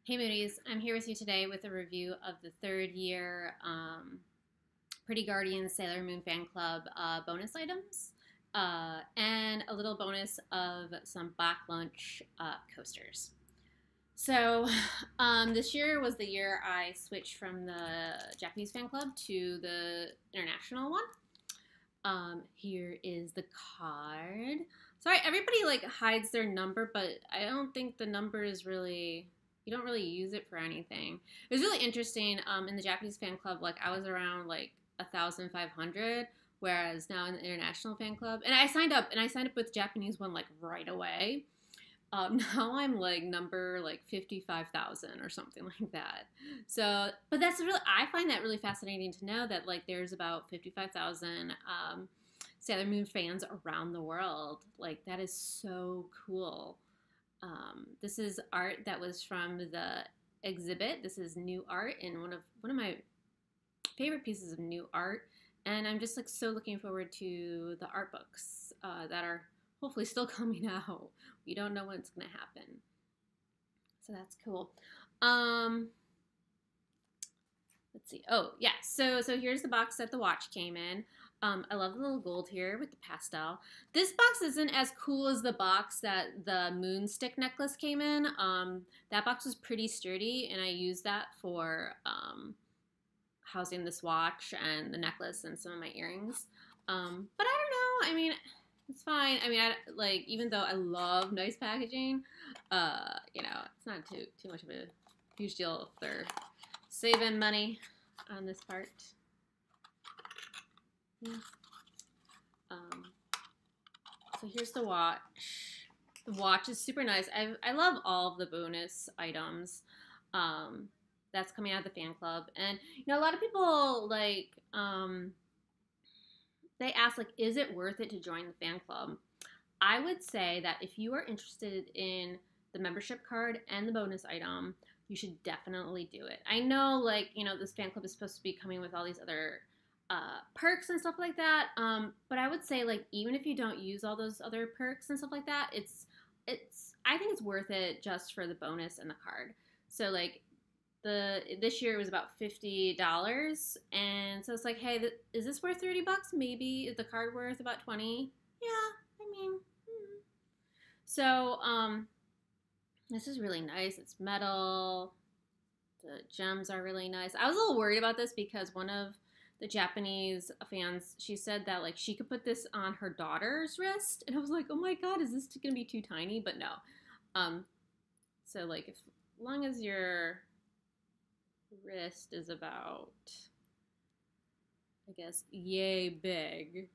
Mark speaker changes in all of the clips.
Speaker 1: Hey Moody's, I'm here with you today with a review of the third year Pretty Guardian Sailor Moon Fan Club bonus items and a little bonus of some BoxLunch coasters. So this year was the year I switched from the Japanese fan club to the international one. Here is the card. Sorry, everybody like hides their number, but I don't think the number is really, you don't really use it for anything. It was really interesting. In the Japanese fan club, like I was around like 1,500, whereas now in the international fan club, and I signed up with the Japanese one like right away. Now I'm like number like 55,000 or something like that. So, but that's really, I find that really fascinating to know that like there's about 55,000 Sailor Moon fans around the world. Like that is so cool. This is art that was from the exhibit. This is new art and one of my favorite pieces of new art. And I'm just like so looking forward to the art books that are hopefully still coming out. We don't know when it's going to happen. So that's cool. Let's see. Oh, yeah. So here's the box that the watch came in. I love the little gold here with the pastel. This box isn't as cool as the box that the moonstick necklace came in. That box was pretty sturdy, and I used that for housing this watch and the necklace and some of my earrings. But I don't know. I mean, it's fine. I mean, even though I love nice packaging, it's not too much of a huge deal if they're saving money on this part. Yeah. So here's the watch. The watch is super nice. I love all of the bonus items that's coming out of the fan club. And, a lot of people, like, they ask, like, is it worth it to join the fan club? I would say that if you are interested in the membership card and the bonus item, you should definitely do it. I know, like, this fan club is supposed to be coming with all these other perks and stuff like that. But I would say, like, even if you don't use all those other perks and stuff like that, I think it's worth it just for the bonus and the card. So, like, this year it was about $50, and so it's like, hey, is this worth $30? Maybe. Is the card worth about 20? Yeah, I mean, So, this is really nice. It's metal. The gems are really nice. I was a little worried about this because one of the Japanese fans, she said that like she could put this on her daughter's wrist, and I was like, oh my god, is this gonna be too tiny? But no. So like as long as your wrist is about, I guess, yay big.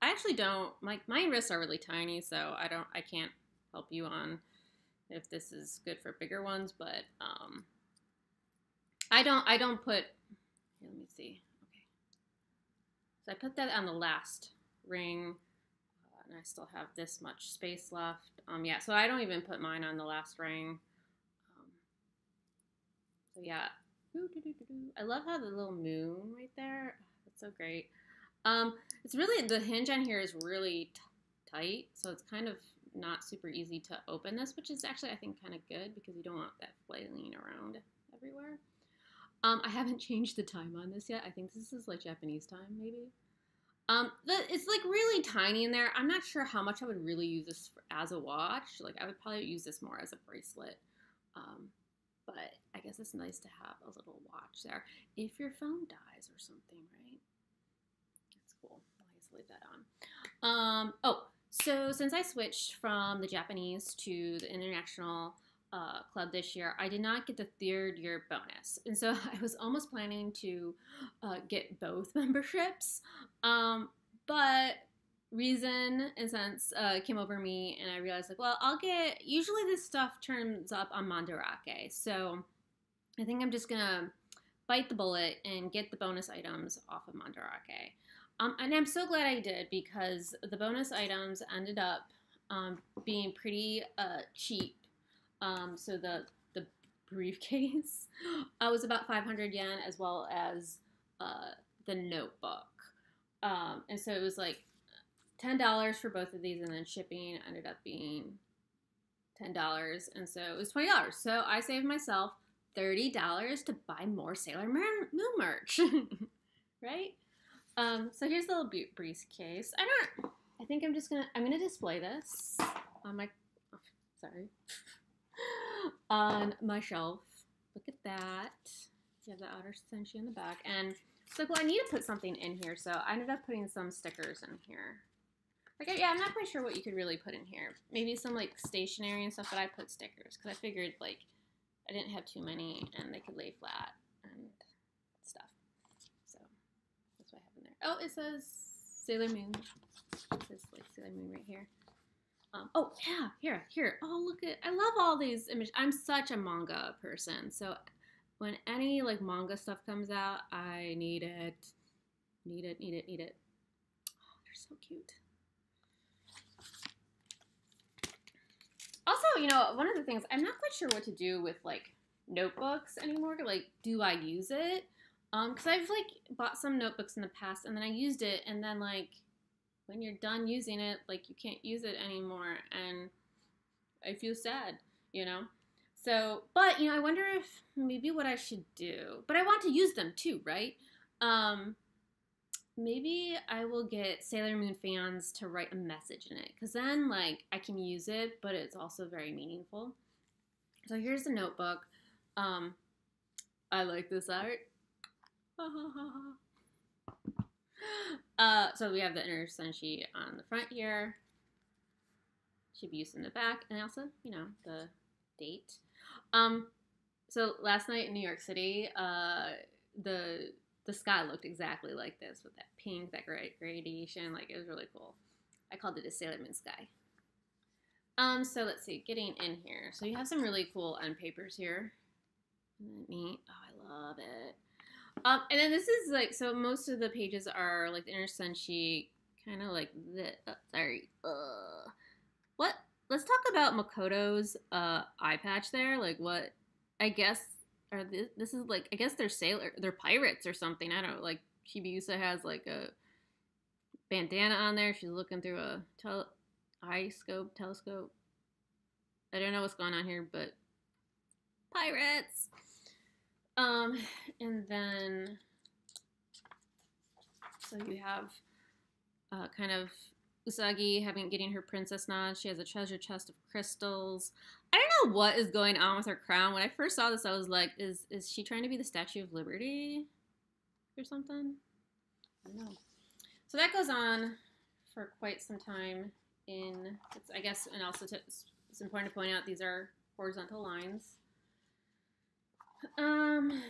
Speaker 1: I actually don't, my wrists are really tiny, so I can't help you on if this is good for bigger ones, but I don't put, here, let me see. Okay. So I put that on the last ring, and I still have this much space left. Yeah, so I don't even put mine on the last ring. So yeah, I love how the little moon right there, that's so great. It's really, the hinge on here is really tight, so it's kind of not super easy to open this, which is actually, I think, kind of good because you don't want that flailing around everywhere. I haven't changed the time on this yet. I think this is like Japanese time, maybe. It's like really tiny in there. I'm not sure how much I would really use this as a watch. Like I would probably use this more as a bracelet. But I guess it's nice to have a little watch there if your phone dies or something, right? That's cool. I'll just leave that on. So since I switched from the Japanese to the international club this year, I did not get the third year bonus. And so I was almost planning to get both memberships. But reason and sense came over me, and I realized, like, well, usually this stuff turns up on Mandarake. So I think I'm just going to bite the bullet and get the bonus items off of Mandarake. And I'm so glad I did because the bonus items ended up being pretty cheap. So the briefcase was about 500 yen, as well as the notebook. And so it was like $10 for both of these, and then shipping ended up being $10, and so it was $20. So I saved myself $30 to buy more Sailor Moon merch, right? So here's the little briefcase. I think I'm gonna display this on my, oh, sorry, on my shelf. Look at that. You have the outer senshi in the back, and it's like, well, I need to put something in here, so I ended up putting some stickers in here. Like, yeah, I'm not quite sure what you could really put in here. Maybe some, like, stationery and stuff, but I put stickers, because I figured, like, I didn't have too many, and they could lay flat and stuff. So, that's what I have in there. Oh, it says Sailor Moon. It says, like, Sailor Moon right here. Oh, yeah, here. Oh, look at, I love all these images. I'm such a manga person, so when any, like, manga stuff comes out, I need it. Need it. Oh, they're so cute. Also, you know, one of the things, I'm not quite sure what to do with, like, notebooks anymore. Like, do I use it? Because I've, like, bought some notebooks in the past, and then I used it, and then, like, when you're done using it, like, you can't use it anymore, and I feel sad, you know? So, but, you know, I wonder if maybe what I should do, but I want to use them too, right? Maybe I will get Sailor Moon fans to write a message in it, because then, like, I can use it, but it's also very meaningful. So here's the notebook. I like this art. So we have the inner senshi on the front here. Should be used in the back, and also, you know, the date. So last night in New York City, the sky looked exactly like this with that pink, that gradation. Like, it was really cool. I called it a Sailor Moon sky. So let's see, getting in here. So you have some really cool end papers here. Isn't that neat? Oh, I love it. And then this is like, so most of the pages are like the inner senshi, kind of like this. Oh, sorry. What? Let's talk about Makoto's eye patch there. Like, what? I guess this is like, I guess they're pirates or something. I don't know. Like, Chibiusa has like a bandana on there. She's looking through a telescope. I don't know what's going on here, but pirates. And then, so you have kind of Usagi getting her princess nod. She has a treasure chest of crystals. I don't know what is going on with her crown. When I first saw this, I was like, is she trying to be the Statue of Liberty or something? I don't know. So that goes on for quite some time I guess, and also it's important to point out these are horizontal lines. And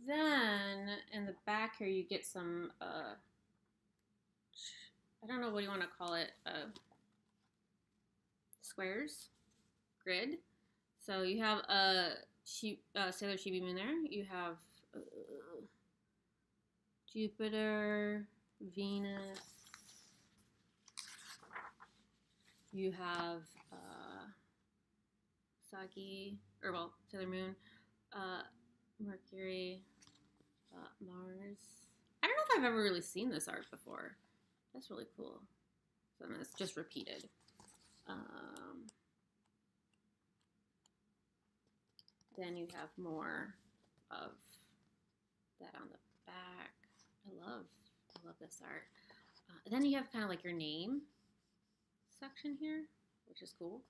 Speaker 1: then in the back here, you get some, I don't know what you want to call it, squares, grid. So you have Sailor Chibi Moon there. You have Jupiter, Venus. You have Sailor Moon, Mercury, Mars. I don't know if I've ever really seen this art before. That's really cool. So it's just repeated. Then you have more of that on the back. I love this art. Then you have kind of like your name section here, which is cool.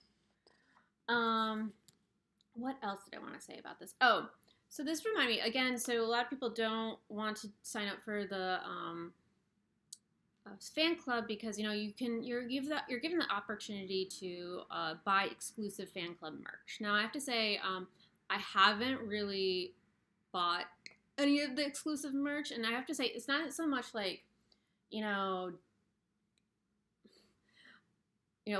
Speaker 1: What else did I want to say about this? Oh, so this reminded me again. So a lot of people don't want to sign up for the fan club because you're given the opportunity to buy exclusive fan club merch. Now I have to say I haven't really bought any of the exclusive merch, and I have to say it's not so much like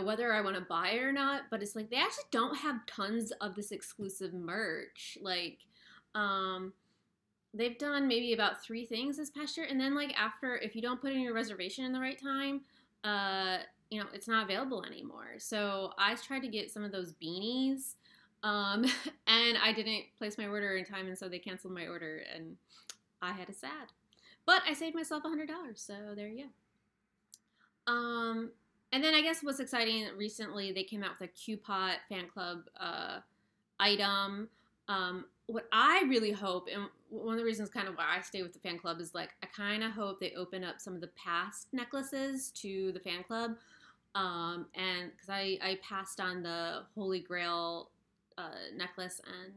Speaker 1: whether I want to buy it or not, but it's like they actually don't have tons of this exclusive merch. Like, they've done maybe about 3 things this past year, and then like after, if you don't put in your reservation in the right time, it's not available anymore. So I tried to get some of those beanies, and I didn't place my order in time, and so they canceled my order, and I had a sad. But I saved myself $100, so there you go. And then I guess what's exciting recently, they came out with a Q-Pot fan club item. What I really hope, and one of the reasons kind of why I stay with the fan club is like, I kind of hope they open up some of the past necklaces to the fan club. And because I passed on the Holy Grail necklace and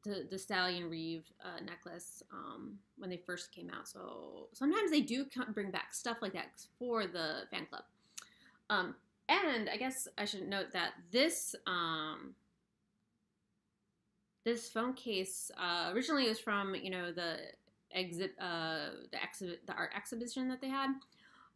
Speaker 1: the Stallion Reeve necklace when they first came out. So sometimes they do bring back stuff like that for the fan club. And I guess I should note that this this phone case originally was from the art exhibition that they had.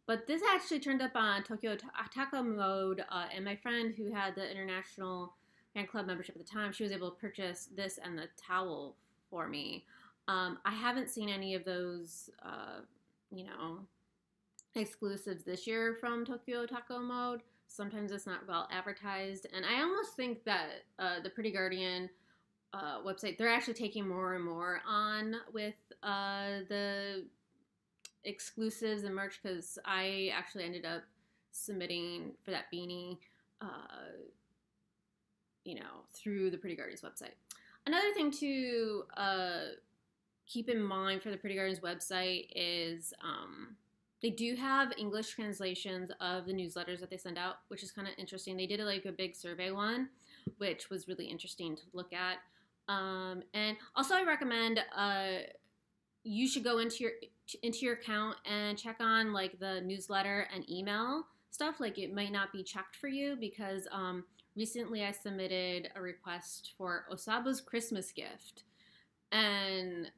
Speaker 1: But this actually turned up on Tokyo Taco Mode, and my friend who had the international fan club membership at the time, she was able to purchase this and the towel for me. I haven't seen any of those, exclusives this year from Tokyo Taco Mode. Sometimes it's not well advertised, and I almost think that the Pretty Guardian website, they're actually taking more and more on with the exclusives and merch, because I actually ended up submitting for that beanie through the Pretty Guardians website. Another thing to keep in mind for the Pretty Guardians website is they do have English translations of the newsletters that they send out, which is kind of interesting. They did a big survey one, which was really interesting to look at. And also I recommend you should go into your account and check on the newsletter and email stuff. It might not be checked for you, because recently I submitted a request for Osabu's Christmas gift, and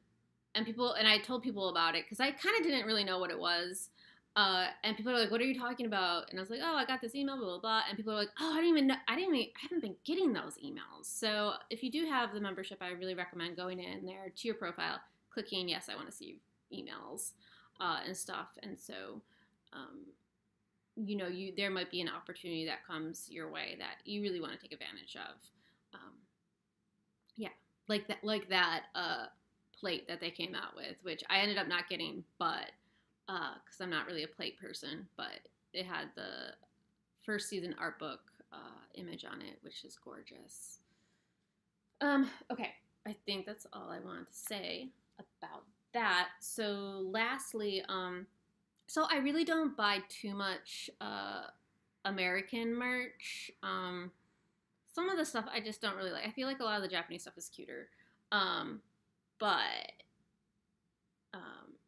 Speaker 1: I told people about it because I kind of didn't really know what it was. And people are like, "What are you talking about?" And I was like, "Oh, I got this email, blah blah blah." And people are like, "Oh, I haven't been getting those emails." So if you do have the membership, I really recommend going in there to your profile, clicking yes, I want to see emails and stuff. And so, there might be an opportunity that comes your way that you really want to take advantage of. Like that plate that they came out with, which I ended up not getting, but because I'm not really a plate person, but it had the first season art book image on it, which is gorgeous. Okay, I think that's all I wanted to say about that. So lastly, so I really don't buy too much American merch. Some of the stuff I just don't really like. I feel like a lot of the Japanese stuff is cuter. But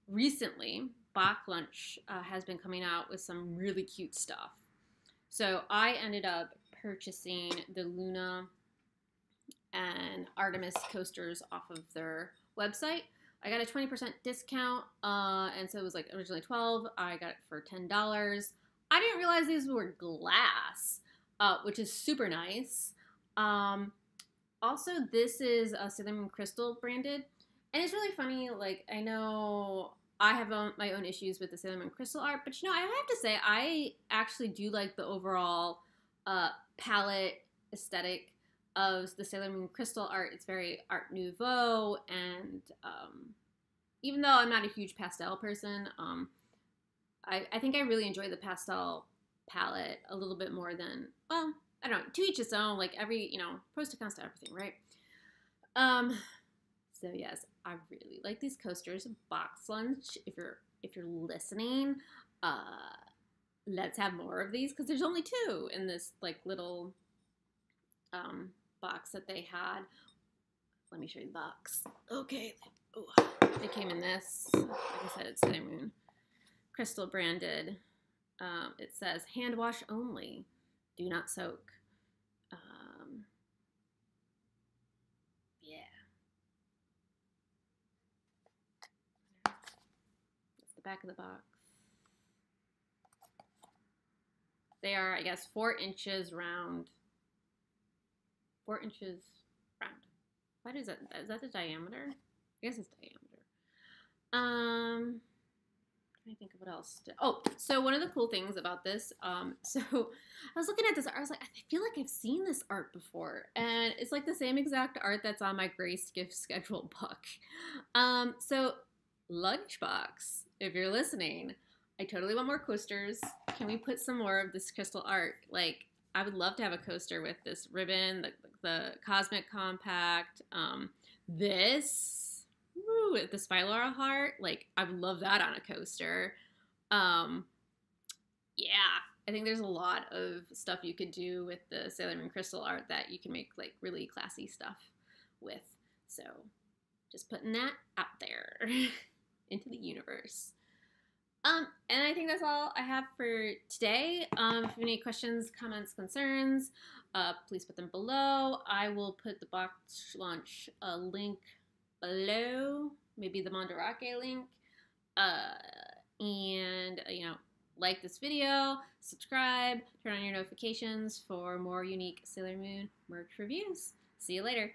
Speaker 1: recently, BoxLunch has been coming out with some really cute stuff. So I ended up purchasing the Luna and Artemis coasters off of their website. I got a 20% discount, and so it was originally $12. I got it for $10. I didn't realize these were glass, which is super nice. Also, this is Sailor Moon Crystal branded, and it's really funny. I know I have my own issues with the Sailor Moon Crystal art, but I have to say I actually do like the overall palette aesthetic of the Sailor Moon Crystal art. It's very Art Nouveau, and even though I'm not a huge pastel person, I think I really enjoy the pastel palette a little bit more than, well, I don't know, to each his own, every, pros to cons to everything, right? So yes, I really like these coasters. BoxLunch, if you're listening, let's have more of these, because there's only 2 in this little box that they had. Let me show you the box. Okay. Ooh. They came in this. Like I said, it's Sailor Moon Crystal branded. It says hand wash only. Do not soak. Yeah. That's the back of the box. They are, I guess, 4 inches round. 4 inches round. What is that? Is that the diameter? I guess it's diameter. Trying to think of what else. So one of the cool things about this, so I was looking at this art. I was like, I feel like I've seen this art before, and it's the same exact art that's on my Grace gift schedule book. So Lunchbox, if you're listening, I totally want more coasters. Can we put some more of this crystal art? Like, I would love to have a coaster with this ribbon, the Cosmic Compact, this, woo, the Spylaura heart. Like, I would love that on a coaster. Um, yeah, I think there's a lot of stuff you could do with the Sailor Moon crystal art that you can make like really classy stuff with. So just putting that out there into the universe. And I think that's all I have for today. If you have any questions, comments, concerns, please put them below. I will put the box lunch link below, maybe the Mandarake link. And, like this video, subscribe, turn on your notifications for more unique Sailor Moon merch reviews. See you later.